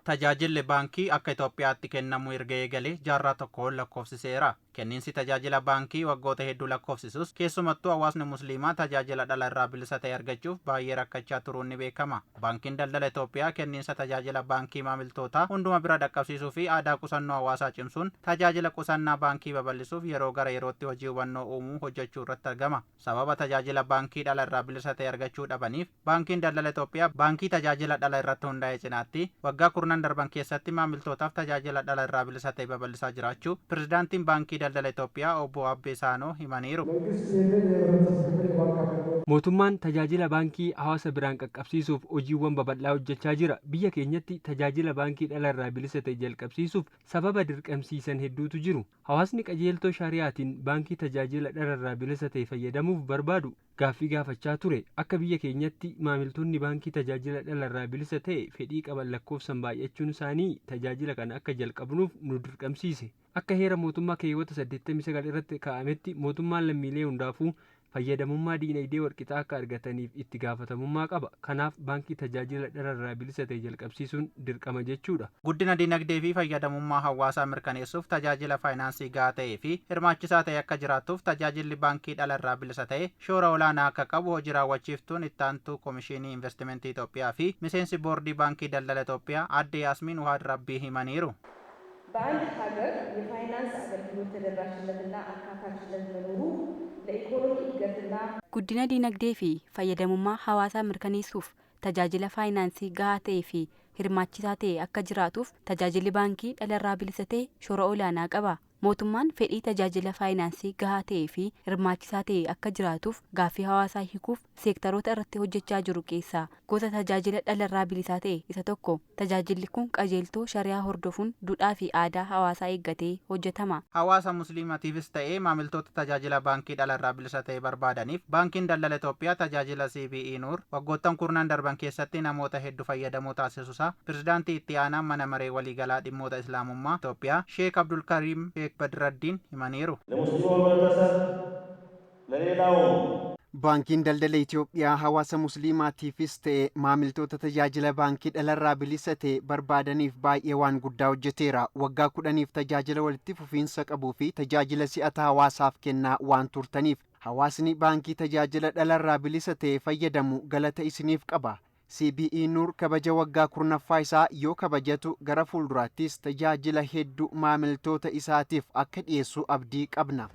Tajaajilli baankii akka Itoophiyaatti kennamu erga eegalee jaarraa tokkoon lakkoofsiseera. Kenniinsi tajaajila baankii waggoota hedduu lakkoofsisus keessumattuu hawaasni musliimaa tajaajila dhala irraa bilisa ta'e argachuuf baay'ee rakkachaa turuun ni beekama. Baankiin daldala Itoophiyaa kenniinsa tajaajila baankii maamiltootaa hunduma bira dhaqqabsiisuu fi aadaa qusannoo hawaasaa cimsuun tajaajila qusannaa baankii babal'isuuf yeroo gara yerootti hojii hubannoo uumuu hojjechuu irratti argama. Sababa tajaajila baankii dhala irraa bilisa ta'e argachuu dhabaniif baankiin daldala Itoophiyaa baankii tajaajila dhala irratti hundaa'e cinaatti waggaa kurnan darban keessatti maamiltootaaf tajaajila dhala irraa bilisa ta'e babal'isaa jiraachuu pirezidaantiin baankii daldala Itoophiyaa obbo Abbee Saanoo himaniiru. Mootummaan tajaajila baankii hawaasa biraan qaqqabsiisuuf hojiiwwan babal'aa hojjechaa jira. Biyya keenyatti tajaajila baankii dhala irraa bilisa ta'e jalqabsiisuuf sababa dirqamsiisan hedduutu jiru. Hawaasni qajeeltoo shari'aatiin baankii tajaajila dhala irraa bilisa ta'e fayyadamuuf barbaadu gaaffii gaafachaa ture. Akka biyya keenyatti maamiltoonni baankii tajaajila dhala irraa bilisa ta'e fedhii qaban lakkoofsan baay'achuun isaanii tajaajila kana akka jalqabnuuf nu dirqamsiise. Akka heera mootummaa keewwata 89 irratti kaa'ametti mootummaan lammiilee hundaafuu fayyadamummaa diinagdee walqixaa akka argataniif itti gaafatamummaa qaba. Kanaaf baankii tajaajila dhala irraa bilisa ta'e jalqabsiisuun dirqama jechuudha. Guddina diinagdee fi fayyadamummaa hawaasaa mirkaneessuuf tajaajila faayinaansii gahaa ta'ee fi hirmaachisaa ta'e akka jiraatuuf tajaajilli baankii dhala irraa bilisa ta'e shoora olaanaa akka qabu hojii raawwachiiftuun itti aantuu Komishinii Investimentii Itoophiyaa fi miseensi boordii baankii daldala Itoophiyaa aadde Yaasmiin Waad Rabbii himaniiru. በአንድ ሀገር የፋይናንስ አገልግሎት ተደራሽነትና አካታችነት መኖሩ ለኢኮኖሚ እድገትና ጉዲና ዲነግዴ ፊ ፈየደሙማ ሀዋሳ mirkaneessuuf tajaajila faayinaansii gahaa ta'ee fi hirmaachisaa ta'e akka jiraatuuf tajaajilli baankii dhala irraa bilisa ta'e shoora olaanaa qaba. Mootummaan fedhii tajaajila faayinaansii gahaa ta'ee fi hirmaachisaa ta'e akka jiraatuuf gaaffii hawaasaa hiikuuf seektaroota irratti hojjechaa jiru keessaa gosa tajaajila dhala irraa bilisaa ta'e isa tokko. Tajaajilli kun qajeeltoo shari'aa hordofuun duudhaa fi aadaa hawaasaa eeggatee hojjetama. Hawaasa musliimatiifis ta'ee maamiltoota tajaajila baankii dhala irraa bilisa ta'e barbaadaniif baankiin daldala Itoophiyaa tajaajila CBE Nuur waggoottan kurnan darban keessatti namoota hedduu fayyadamuu taasisuusaa pirezidaantii itti aanaa mana maree waliigalaa dhimmoota islaamummaa Itoophiyaa Sheek Abdul Kariim Badraddiin himaniiru. Baankiin daldala Itoophiyaa hawaasa musliimaatiifis ta'e maamiltoota tajaajila baankii dhala irraa bilisa ta'e barbaadaniif baay'ee waan guddaa hojjeteera. Waggaa 10f tajaajila walitti fufiinsa qabuu fi tajaajila si'ataa hawaasaaf kennaa waan turtaniif hawaasni baankii tajaajila dhala irraa bilisa ta'e fayyadamu galata isiniif qaba. CBE Nuur kabaja waggaa 10ffaa isaa yoo kabajatu gara fuulduraattis tajaajila hedduu maamiltoota isaatiif akka dhiyeessu abdii qabna.